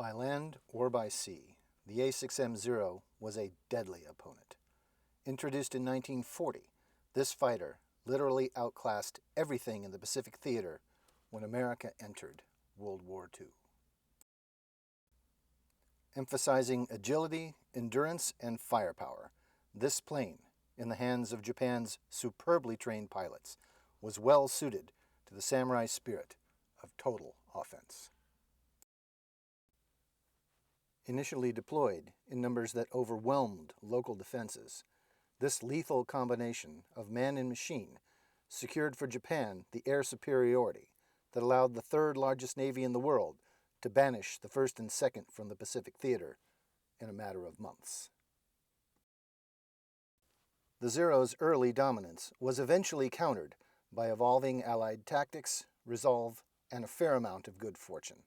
By land or by sea, the A6M-0 was a deadly opponent. Introduced in 1940, this fighter literally outclassed everything in the Pacific theater when America entered World War II. Emphasizing agility, endurance, and firepower, this plane, in the hands of Japan's superbly trained pilots, was well suited to the samurai spirit of total offense. Initially deployed in numbers that overwhelmed local defenses, this lethal combination of man and machine secured for Japan the air superiority that allowed the third largest navy in the world to banish the first and second from the Pacific theater in a matter of months. The Zero's early dominance was eventually countered by evolving Allied tactics, resolve, and a fair amount of good fortune.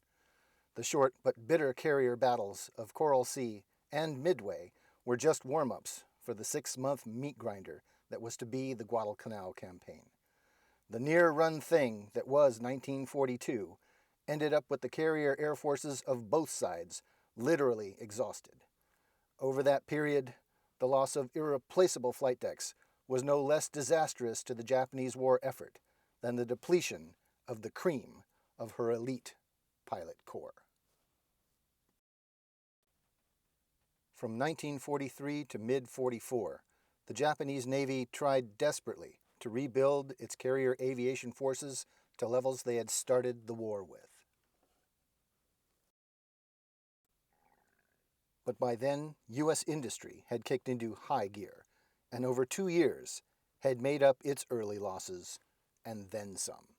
The short but bitter carrier battles of Coral Sea and Midway were just warm-ups for the 6-month meat grinder that was to be the Guadalcanal campaign. The near-run thing that was 1942 ended up with the carrier air forces of both sides literally exhausted. Over that period, the loss of irreplaceable flight decks was no less disastrous to the Japanese war effort than the depletion of the cream of her elite pilot corps. From 1943 to mid-44, the Japanese Navy tried desperately to rebuild its carrier aviation forces to levels they had started the war with. But by then, U.S. industry had kicked into high gear, and over 2 years had made up its early losses, and then some.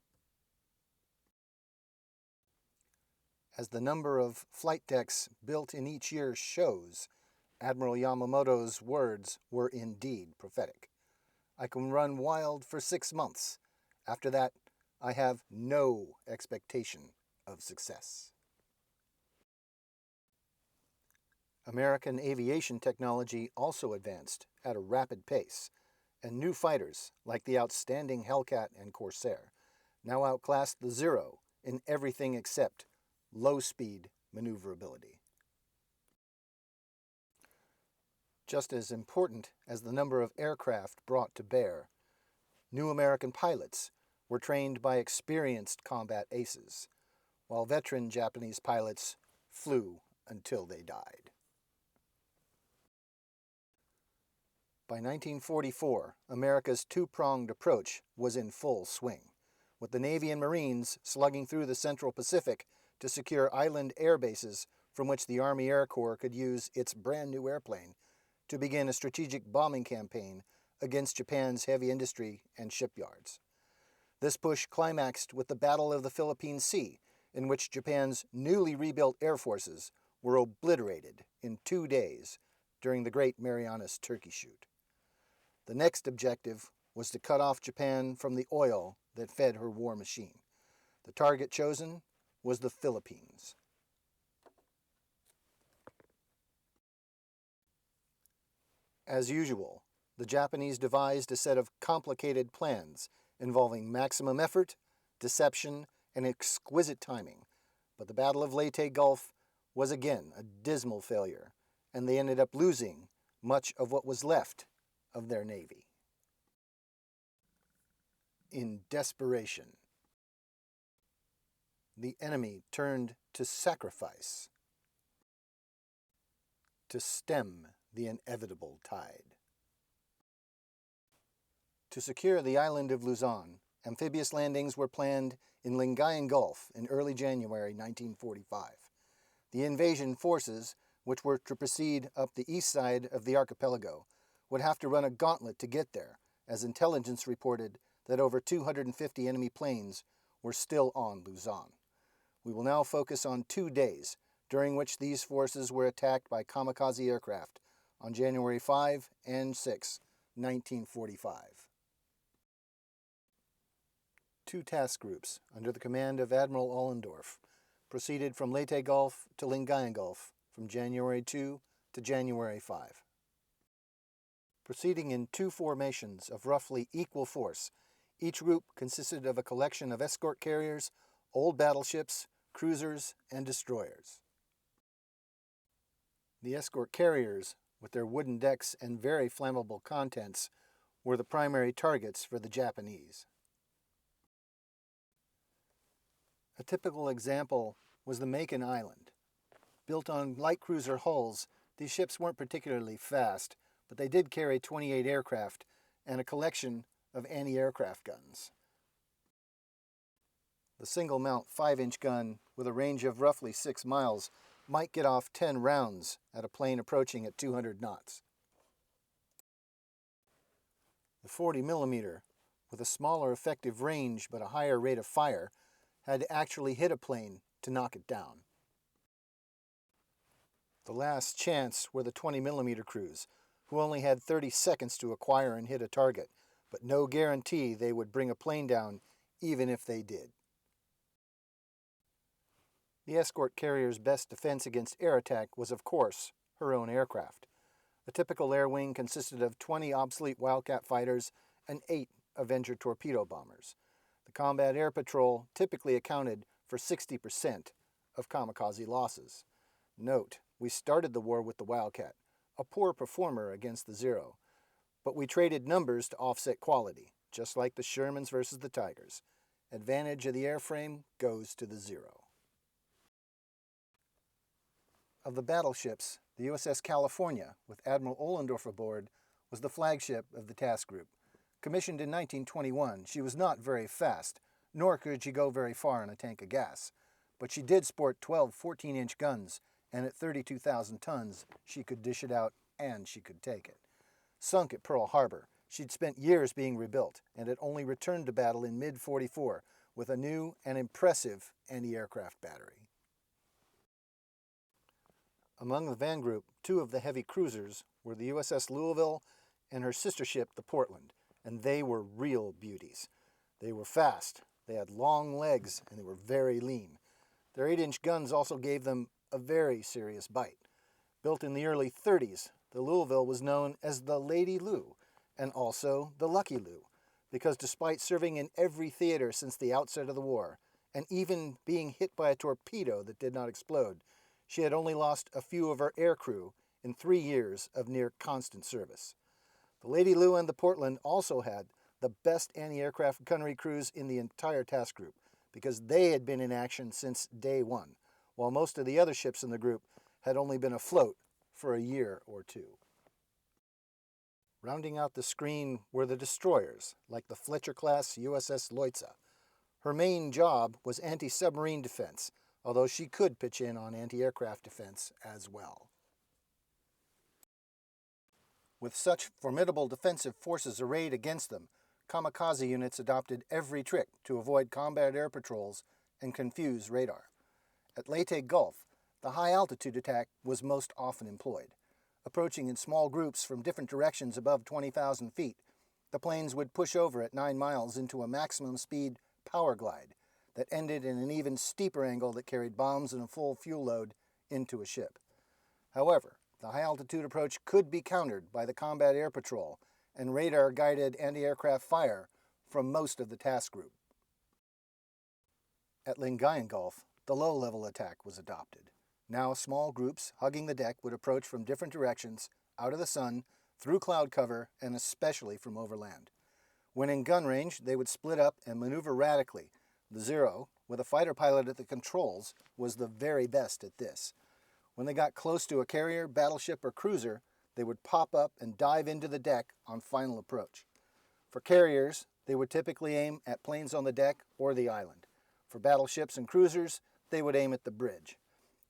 As the number of flight decks built in each year shows, Admiral Yamamoto's words were indeed prophetic. I can run wild for 6 months. After that, I have no expectation of success. American aviation technology also advanced at a rapid pace, and new fighters, like the outstanding Hellcat and Corsair, now outclassed the Zero in everything except low-speed maneuverability. Just as important as the number of aircraft brought to bear, new American pilots were trained by experienced combat aces, while veteran Japanese pilots flew until they died. By 1944, America's two-pronged approach was in full swing, with the Navy and Marines slugging through the Central Pacific to secure island air bases from which the Army Air Corps could use its brand-new airplane to begin a strategic bombing campaign against Japan's heavy industry and shipyards. This push climaxed with the Battle of the Philippine Sea, in which Japan's newly rebuilt air forces were obliterated in 2 days during the Great Marianas Turkey Shoot. The next objective was to cut off Japan from the oil that fed her war machine. The target chosen was the Philippines. As usual, the Japanese devised a set of complicated plans involving maximum effort, deception, and exquisite timing, but the Battle of Leyte Gulf was again a dismal failure, and they ended up losing much of what was left of their navy. In desperation, the enemy turned to sacrifice to stem the inevitable tide. To secure the island of Luzon, amphibious landings were planned in Lingayen Gulf in early January 1945. The invasion forces, which were to proceed up the east side of the archipelago, would have to run a gauntlet to get there, as intelligence reported that over 250 enemy planes were still on Luzon. We will now focus on 2 days, during which these forces were attacked by Kamikaze aircraft on January 5 and 6, 1945. 2 task groups, under the command of Admiral Ollendorf, proceeded from Leyte Gulf to Lingayen Gulf from January 2 to January 5. Proceeding in 2 formations of roughly equal force, each group consisted of a collection of escort carriers, old battleships, cruisers, and destroyers. The escort carriers, with their wooden decks and very flammable contents, were the primary targets for the Japanese. A typical example was the Macon Island. Built on light cruiser hulls, these ships weren't particularly fast, but they did carry 28 aircraft and a collection of anti-aircraft guns. The single-mount 5-inch gun, with a range of roughly 6 miles, might get off 10 rounds at a plane approaching at 200 knots. The 40mm, with a smaller effective range but a higher rate of fire, had to actually hit a plane to knock it down. The last chance were the 20mm crews, who only had 30 seconds to acquire and hit a target, but no guarantee they would bring a plane down even if they did. The escort carrier's best defense against air attack was, of course, her own aircraft. A typical air wing consisted of 20 obsolete Wildcat fighters and 8 Avenger torpedo bombers. The Combat Air Patrol typically accounted for 60% of Kamikaze losses. Note, we started the war with the Wildcat, a poor performer against the Zero, but we traded numbers to offset quality, just like the Shermans versus the Tigers. Advantage of the airframe goes to the Zero. Of the battleships, the USS California, with Admiral Ohlendorf aboard, was the flagship of the task group. Commissioned in 1921, she was not very fast, nor could she go very far in a tank of gas. But she did sport 12 14-inch guns, and at 32,000 tons, she could dish it out and she could take it. Sunk at Pearl Harbor, she'd spent years being rebuilt, and had only returned to battle in mid-44 with a new and impressive anti-aircraft battery. Among the van group, 2 of the heavy cruisers were the USS Louisville and her sister ship, the Portland, and they were real beauties. They were fast, they had long legs, and they were very lean. Their 8-inch guns also gave them a very serious bite. Built in the early 30s, the Louisville was known as the Lady Lou, and also the Lucky Lou, because despite serving in every theater since the outset of the war, and even being hit by a torpedo that did not explode, she had only lost a few of her aircrew in 3 years of near constant service. The Lady Lou and the Portland also had the best anti-aircraft gunnery crews in the entire task group, because they had been in action since day one, while most of the other ships in the group had only been afloat for a year or 2. Rounding out the screen were the destroyers, like the Fletcher-class USS Louisville. Her main job was anti-submarine defense, although she could pitch in on anti-aircraft defense as well. With such formidable defensive forces arrayed against them, kamikaze units adopted every trick to avoid combat air patrols and confuse radar. At Lingayen Gulf, the high-altitude attack was most often employed. Approaching in small groups from different directions above 20,000 feet, the planes would push over at 9 miles into a maximum speed power glide that ended in an even steeper angle that carried bombs and a full fuel load into a ship. However, the high-altitude approach could be countered by the Combat Air Patrol and radar-guided anti-aircraft fire from most of the task group. At Lingayen Gulf, the low-level attack was adopted. Now small groups hugging the deck would approach from different directions, out of the sun, through cloud cover, and especially from overland. When in gun range, they would split up and maneuver radically. The Zero, with a fighter pilot at the controls, was the very best at this. When they got close to a carrier, battleship, or cruiser, they would pop up and dive into the deck on final approach. For carriers, they would typically aim at planes on the deck or the island. For battleships and cruisers, they would aim at the bridge.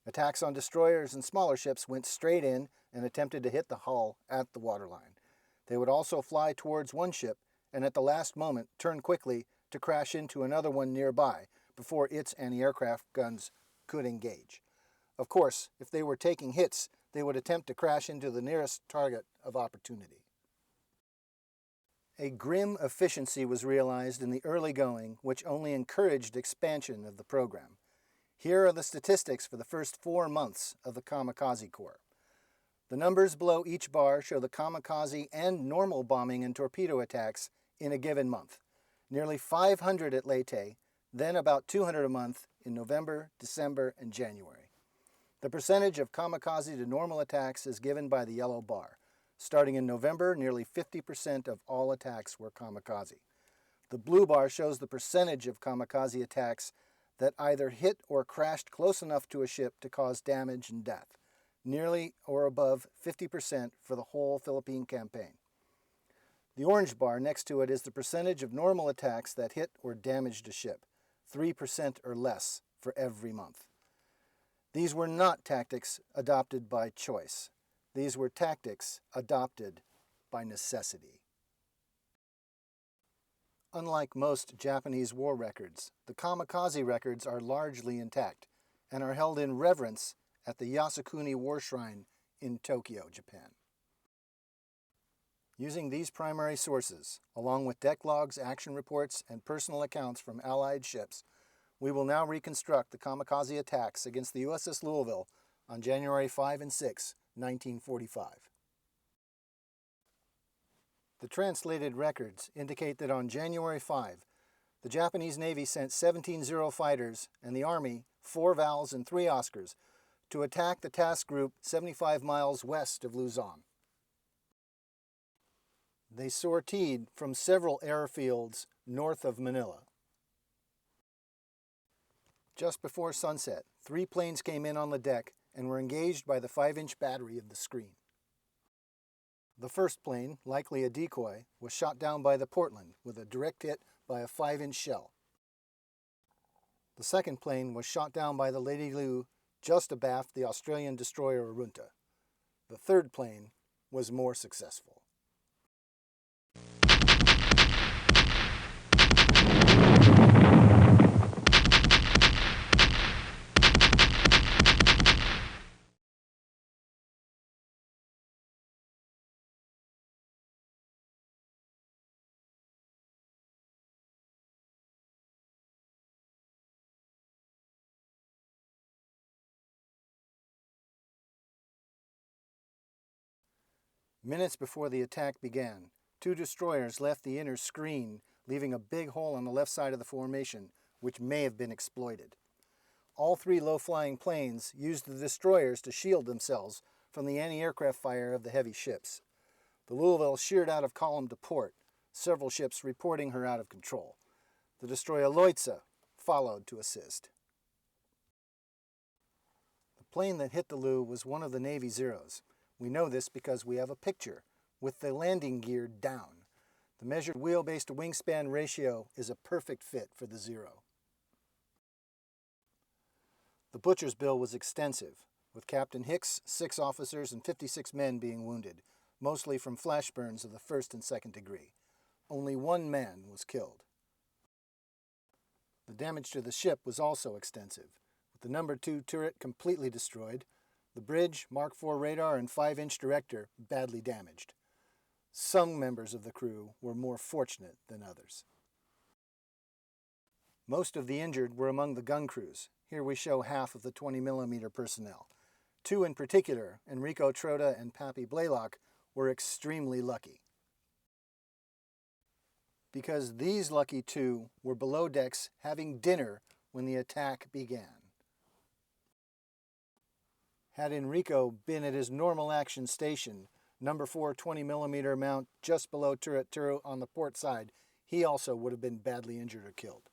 Attacks on destroyers and smaller ships went straight in and attempted to hit the hull at the waterline. They would also fly towards one ship and at the last moment turn quickly to crash into another one nearby before its anti-aircraft guns could engage. Of course, if they were taking hits, they would attempt to crash into the nearest target of opportunity. A grim efficiency was realized in the early going, which only encouraged expansion of the program. Here are the statistics for the first 4 months of the Kamikaze Corps. The numbers below each bar show the kamikaze and normal bombing and torpedo attacks in a given month. Nearly 500 at Leyte, then about 200 a month in November, December, and January. The percentage of kamikaze to normal attacks is given by the yellow bar. Starting in November, nearly 50% of all attacks were kamikaze. The blue bar shows the percentage of kamikaze attacks that either hit or crashed close enough to a ship to cause damage and death, nearly or above 50% for the whole Philippine campaign. The orange bar next to it is the percentage of normal attacks that hit or damaged a ship, 3% or less for every month. These were not tactics adopted by choice. These were tactics adopted by necessity. Unlike most Japanese war records, the kamikaze records are largely intact and are held in reverence at the Yasukuni War Shrine in Tokyo, Japan. Using these primary sources, along with deck logs, action reports, and personal accounts from Allied ships, we will now reconstruct the kamikaze attacks against the USS Louisville on January 5 and 6, 1945. The translated records indicate that on January 5, the Japanese Navy sent 17 Zero fighters and the Army 4 Vals and 3 Oscars to attack the task group 75 miles west of Luzon. They sortied from several airfields north of Manila. Just before sunset, 3 planes came in on the deck and were engaged by the 5-inch battery of the screen. The first plane, likely a decoy, was shot down by the Portland with a direct hit by a 5-inch shell. The second plane was shot down by the Lady Lu just abaft the Australian destroyer Arunta. The third plane was more successful. Minutes before the attack began, 2 destroyers left the inner screen, leaving a big hole on the left side of the formation, which may have been exploited. All 3 low-flying planes used the destroyers to shield themselves from the anti-aircraft fire of the heavy ships. The Louisville sheared out of column to port, several ships reporting her out of control. The destroyer Leutze followed to assist. The plane that hit the Lou was one of the Navy Zeros. We know this because we have a picture with the landing gear down. The measured wheelbase to wingspan ratio is a perfect fit for the Zero. The butcher's bill was extensive, with Captain Hicks, 6 officers, and 56 men being wounded, mostly from flash burns of the 1st and 2nd degree. Only 1 man was killed. The damage to the ship was also extensive, with the No. 2 turret completely destroyed, the bridge, Mark IV radar, and 5-inch director badly damaged. Some members of the crew were more fortunate than others. Most of the injured were among the gun crews. Here we show half of the 20mm personnel. 2 in particular, Enrico Trotta and Pappy Blaylock, were extremely lucky. Because these lucky 2 were below decks having dinner when the attack began. Had Enrico been at his normal action station, No. 4 20mm mount just below turret 2 on the port side, he also would have been badly injured or killed.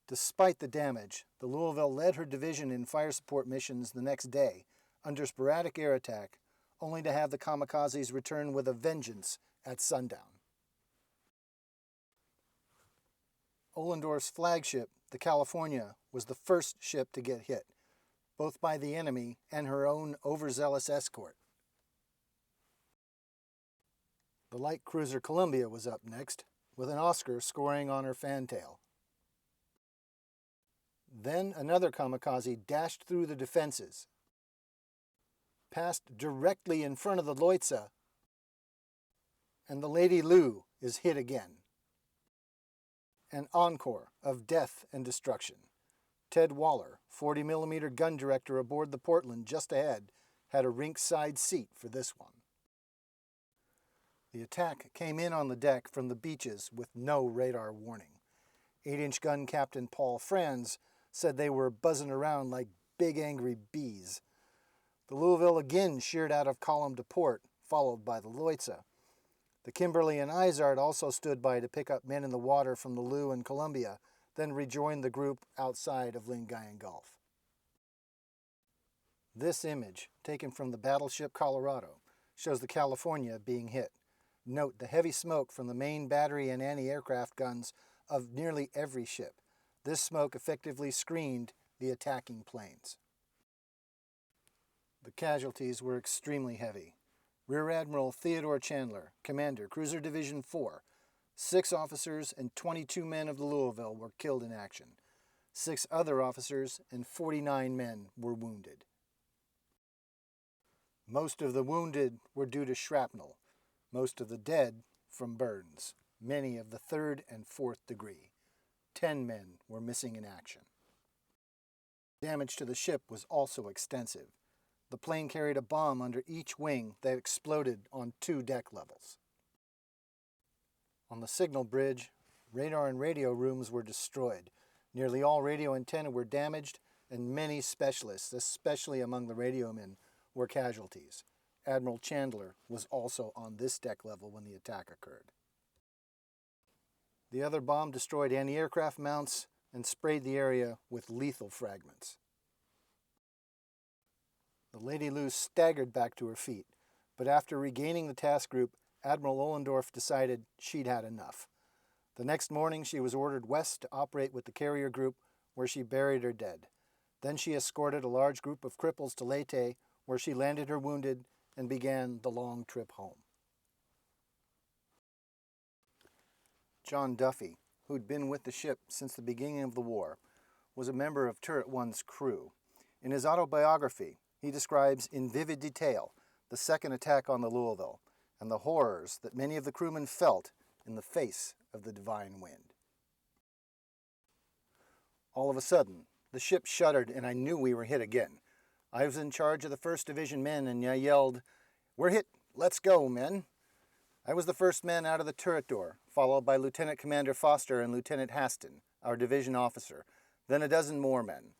Despite the damage, the Louisville led her division in fire support missions the next day under sporadic air attack, only to have the kamikazes return with a vengeance at sundown. Ohlendorf's flagship, the California, was the first ship to get hit, both by the enemy and her own overzealous escort. The light cruiser Columbia was up next, with an Oscar scoring on her fantail. Then another kamikaze dashed through the defenses, passed directly in front of the Leutze, and the Lady Lu is hit again. An encore of death and destruction. Ted Waller, 40mm gun director aboard the Portland just ahead, had a rink-side seat for this one. The attack came in on the deck from the beaches with no radar warning. 8-inch gun captain Paul Franz said they were buzzing around like big angry bees. The Louisville again sheered out of column to port, followed by the Loitza. The Kimberly and Izard also stood by to pick up men in the water from the Lou and Columbia, then rejoined the group outside of Lingayen Gulf. This image, taken from the battleship Colorado, shows the California being hit. Note the heavy smoke from the main battery and anti-aircraft guns of nearly every ship. This smoke effectively screened the attacking planes. The casualties were extremely heavy. Rear Admiral Theodore Chandler, Commander, Cruiser Division 4, 6 officers and 22 men of the Louisville were killed in action. 6 other officers and 49 men were wounded. Most of the wounded were due to shrapnel, most of the dead from burns, many of the 3rd and 4th degree. 10 men were missing in action. Damage to the ship was also extensive. The plane carried a bomb under each wing that exploded on 2 deck levels. On the signal bridge, radar and radio rooms were destroyed. Nearly all radio antennae were damaged, and many specialists, especially among the radiomen, were casualties. Admiral Chandler was also on this deck level when the attack occurred. The other bomb destroyed anti-aircraft mounts and sprayed the area with lethal fragments. The Lady Lou staggered back to her feet, but after regaining the task group, Admiral Ohlendorf decided she'd had enough. The next morning, she was ordered west to operate with the carrier group, where she buried her dead. Then she escorted a large group of cripples to Leyte, where she landed her wounded and began the long trip home. John Duffy, who'd been with the ship since the beginning of the war, was a member of Turret One's crew. In his autobiography, he describes in vivid detail the second attack on the Louisville and the horrors that many of the crewmen felt in the face of the divine wind. All of a sudden, the ship shuddered and I knew we were hit again. I was in charge of the 1st Division men and I yelled, "We're hit, let's go, men." I was the first man out of the turret door, followed by Lieutenant Commander Foster and Lieutenant Haston, our division officer, then a dozen more men.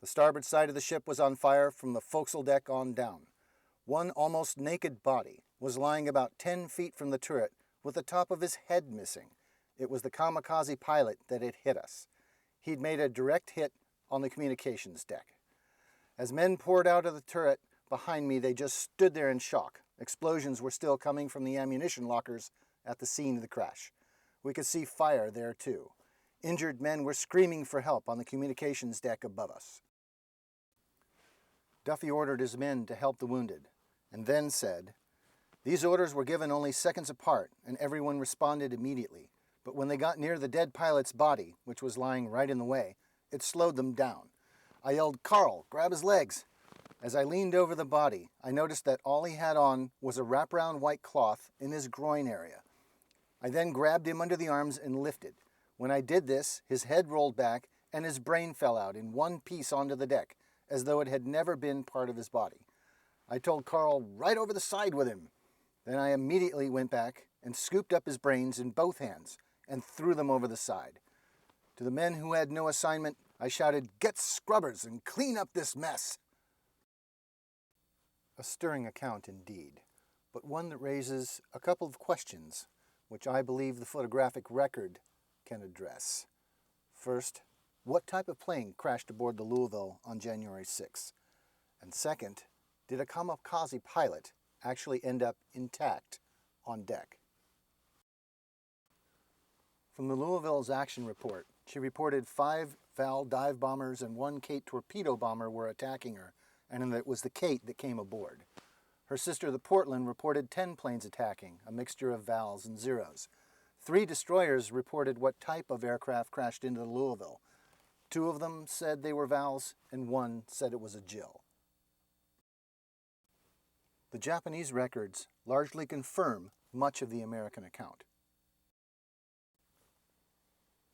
The starboard side of the ship was on fire from the forecastle deck on down. One almost naked body was lying about 10 feet from the turret with the top of his head missing. It was the Kamikaze pilot that had hit us. He'd made a direct hit on the communications deck. As men poured out of the turret behind me, they just stood there in shock. Explosions were still coming from the ammunition lockers at the scene of the crash. We could see fire there too. Injured men were screaming for help on the communications deck above us. Duffy ordered his men to help the wounded, and then said, "These orders were given only seconds apart, and everyone responded immediately. But when they got near the dead pilot's body, which was lying right in the way, it slowed them down. I yelled, 'Carl, grab his legs.' As I leaned over the body, I noticed that all he had on was a wraparound white cloth in his groin area. I then grabbed him under the arms and lifted. When I did this, his head rolled back and his brain fell out in one piece onto the deck, as though it had never been part of his body. I told Carl, 'Right over the side with him.' Then I immediately went back and scooped up his brains in both hands and threw them over the side. To the men who had no assignment, I shouted, 'Get scrubbers and clean up this mess.'" A stirring account indeed, but one that raises a couple of questions, which I believe the photographic record can address. First, what type of plane crashed aboard the Louisville on January 6th? And second, did a Kamikaze pilot actually end up intact on deck? From the Louisville's action report, she reported 5 Val dive bombers and 1 Kate torpedo bomber were attacking her, and it was the Kate that came aboard. Her sister, the Portland, reported 10 planes attacking, a mixture of Vals and Zeros. 3 destroyers reported what type of aircraft crashed into the Louisville. 2 of them said they were Vals, and 1 said it was a Jill. The Japanese records largely confirm much of the American account.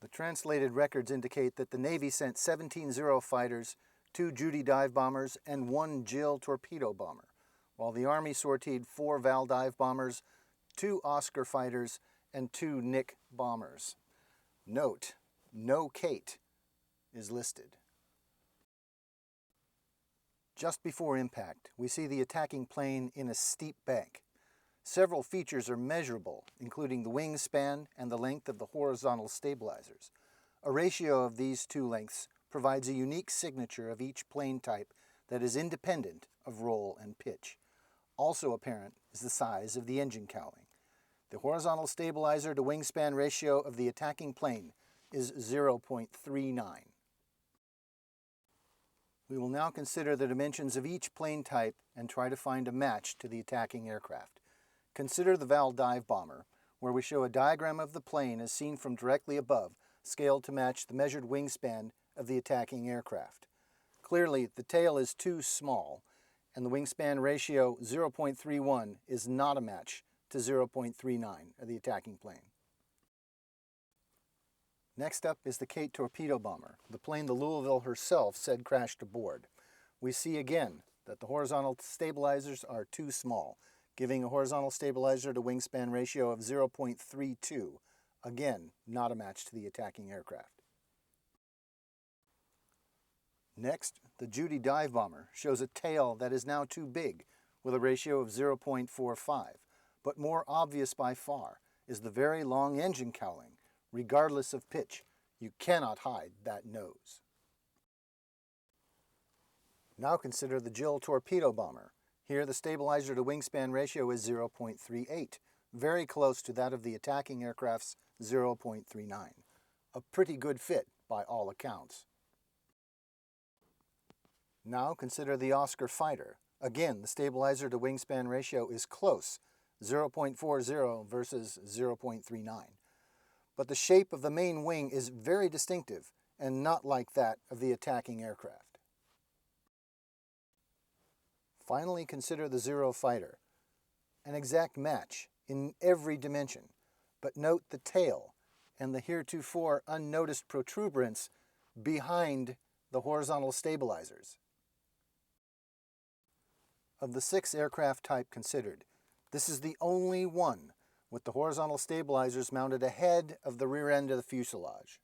The translated records indicate that the Navy sent 17 Zero fighters, 2 Judy dive bombers, and 1 Jill torpedo bomber, while the Army sortied 4 Val dive bombers, 2 Oscar fighters, and 2 Nick bombers. Note, no Kate is listed. Just before impact, we see the attacking plane in a steep bank. Several features are measurable, including the wingspan and the length of the horizontal stabilizers. A ratio of these two lengths provides a unique signature of each plane type that is independent of roll and pitch. Also apparent is the size of the engine cowling. The horizontal stabilizer to wingspan ratio of the attacking plane is 0.39. We will now consider the dimensions of each plane type and try to find a match to the attacking aircraft. Consider the Val dive bomber, where we show a diagram of the plane as seen from directly above, scaled to match the measured wingspan of the attacking aircraft. Clearly, the tail is too small, and the wingspan ratio 0.31 is not a match to 0.39 of the attacking plane. Next up is the Kate torpedo bomber, the plane the Louisville herself said crashed aboard. We see again that the horizontal stabilizers are too small, giving a horizontal stabilizer to wingspan ratio of 0.32, again not a match to the attacking aircraft. Next, the Judy dive bomber shows a tail that is now too big, with a ratio of 0.45, but more obvious by far is the very long engine cowling. Regardless of pitch, you cannot hide that nose. Now consider the Jill torpedo bomber. Here the stabilizer to wingspan ratio is 0.38, very close to that of the attacking aircraft's 0.39. A pretty good fit by all accounts. Now consider the Oscar fighter. Again, the stabilizer to wingspan ratio is close, 0.40 versus 0.39. But the shape of the main wing is very distinctive and not like that of the attacking aircraft. Finally, consider the Zero fighter. An exact match in every dimension, but note the tail and the heretofore unnoticed protuberance behind the horizontal stabilizers. Of the 6 aircraft type considered, this is the only one with the horizontal stabilizers mounted ahead of the rear end of the fuselage.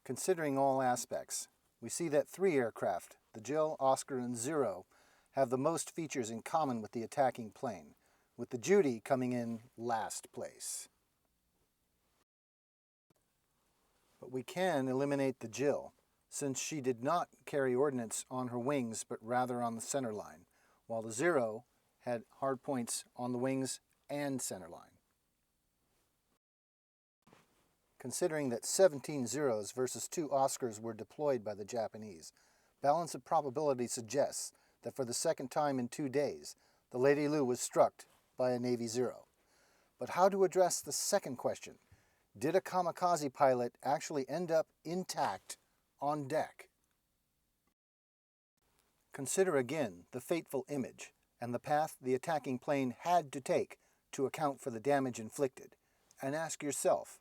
Considering all aspects, we see that 3 aircraft, the Jill, Oscar, and Zero, have the most features in common with the attacking plane, with the Judy coming in last place. But we can eliminate the Jill, since she did not carry ordnance on her wings but rather on the center line, while the Zero had hard points on the wings and center line. Considering that 17 Zeros versus 2 Oscars were deployed by the Japanese, balance of probability suggests that for the second time in 2 days, the Lady Lu was struck by a Navy Zero. But how to address the second question? Did a kamikaze pilot actually end up intact on deck? Consider again the fateful image and the path the attacking plane had to take to account for the damage inflicted, and ask yourself,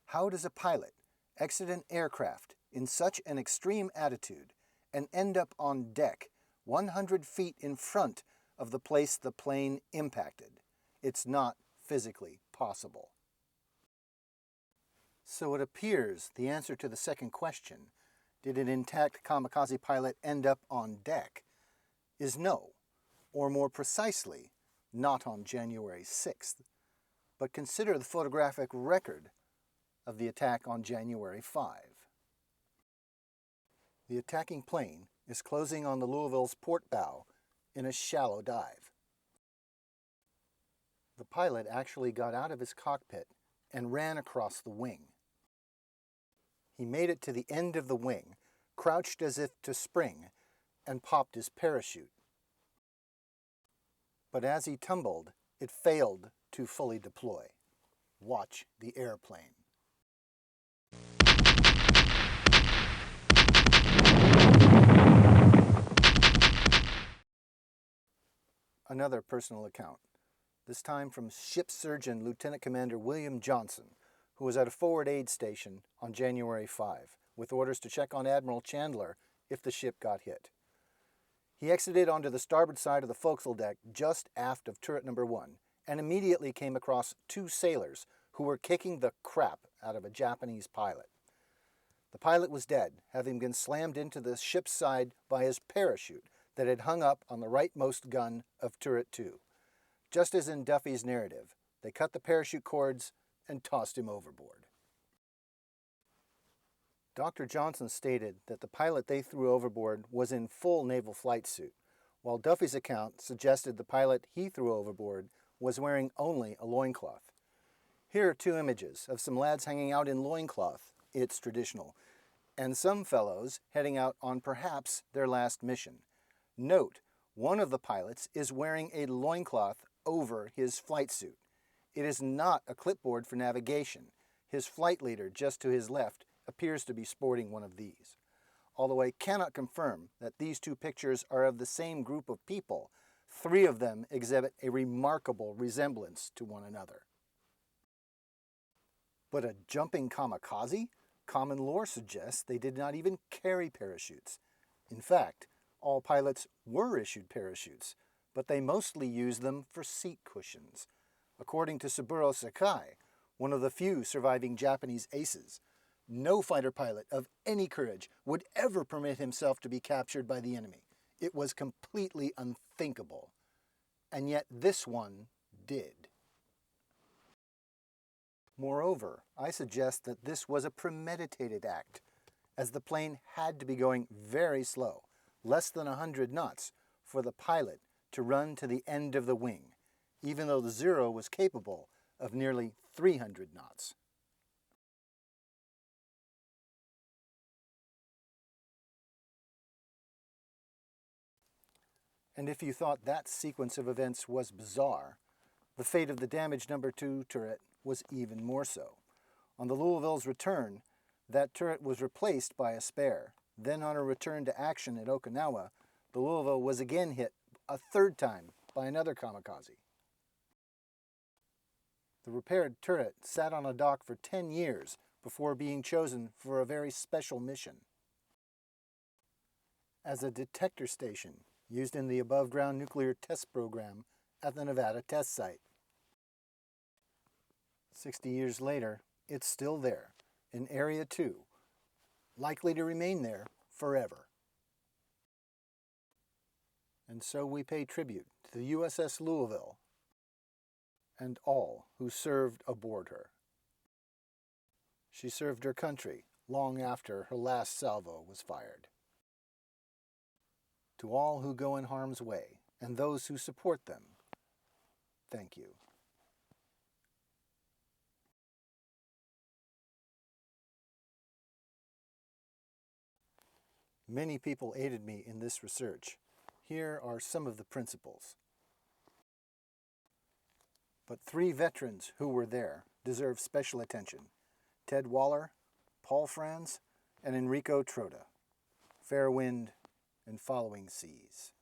how does a pilot exit an aircraft in such an extreme attitude and end up on deck 100 feet in front of the place the plane impacted? It's not physically possible. So it appears the answer to the second question, did an intact kamikaze pilot end up on deck, is no. Or more precisely, not on January 6th, but consider the photographic record of the attack on January 5. The attacking plane is closing on the Louisville's port bow in a shallow dive. The pilot actually got out of his cockpit and ran across the wing. He made it to the end of the wing, crouched as if to spring, and popped his parachute. But as he tumbled, it failed to fully deploy. Watch the airplane. Another personal account, this time from Ship Surgeon Lieutenant Commander William Johnson, who was at a forward aid station on January 5, with orders to check on Admiral Chandler if the ship got hit. He exited onto the starboard side of the forecastle deck just aft of turret number 1 and immediately came across 2 sailors who were kicking the crap out of a Japanese pilot. The pilot was dead, having been slammed into the ship's side by his parachute that had hung up on the rightmost gun of turret 2. Just as in Duffy's narrative, they cut the parachute cords and tossed him overboard. Dr. Johnson stated that the pilot they threw overboard was in full naval flight suit, while Duffy's account suggested the pilot he threw overboard was wearing only a loincloth. Here are 2 images of some lads hanging out in loincloth, it's traditional, and some fellows heading out on perhaps their last mission. Note, one of the pilots is wearing a loincloth over his flight suit. It is not a clipboard for navigation. His flight leader just to his left appears to be sporting one of these. Although I cannot confirm that these 2 pictures are of the same group of people, 3 of them exhibit a remarkable resemblance to one another. But a jumping kamikaze? Common lore suggests they did not even carry parachutes. In fact, all pilots were issued parachutes, but they mostly used them for seat cushions. According to Saburo Sakai, one of the few surviving Japanese aces, no fighter pilot of any courage would ever permit himself to be captured by the enemy. It was completely unthinkable. And yet this one did. Moreover, I suggest that this was a premeditated act, as the plane had to be going very slow, less than 100 knots, for the pilot to run to the end of the wing, even though the Zero was capable of nearly 300 knots. And if you thought that sequence of events was bizarre, the fate of the damaged number 2 turret was even more so. On the Louisville's return, that turret was replaced by a spare. Then on a return to action at Okinawa, the Louisville was again hit a 3rd time by another kamikaze. The repaired turret sat on a dock for 10 years before being chosen for a very special mission. As a detector station used in the above-ground nuclear test program at the Nevada test site. 60 years later, it's still there, in Area 2, likely to remain there forever. And so we pay tribute to the USS Louisville and all who served aboard her. She served her country long after her last salvo was fired. To all who go in harm's way and those who support them, thank you. Many people aided me in this research. Here are some of the principles. But 3 veterans who were there deserve special attention. Ted Waller, Paul Franz, and Enrico Trotta. Fair wind and following seas.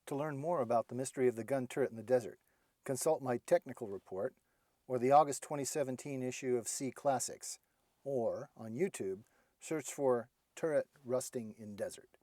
To learn more about the mystery of the gun turret in the desert, consult my technical report or the August 2017 issue of Sea Classics, or on YouTube, search for Turret Rusting in Desert.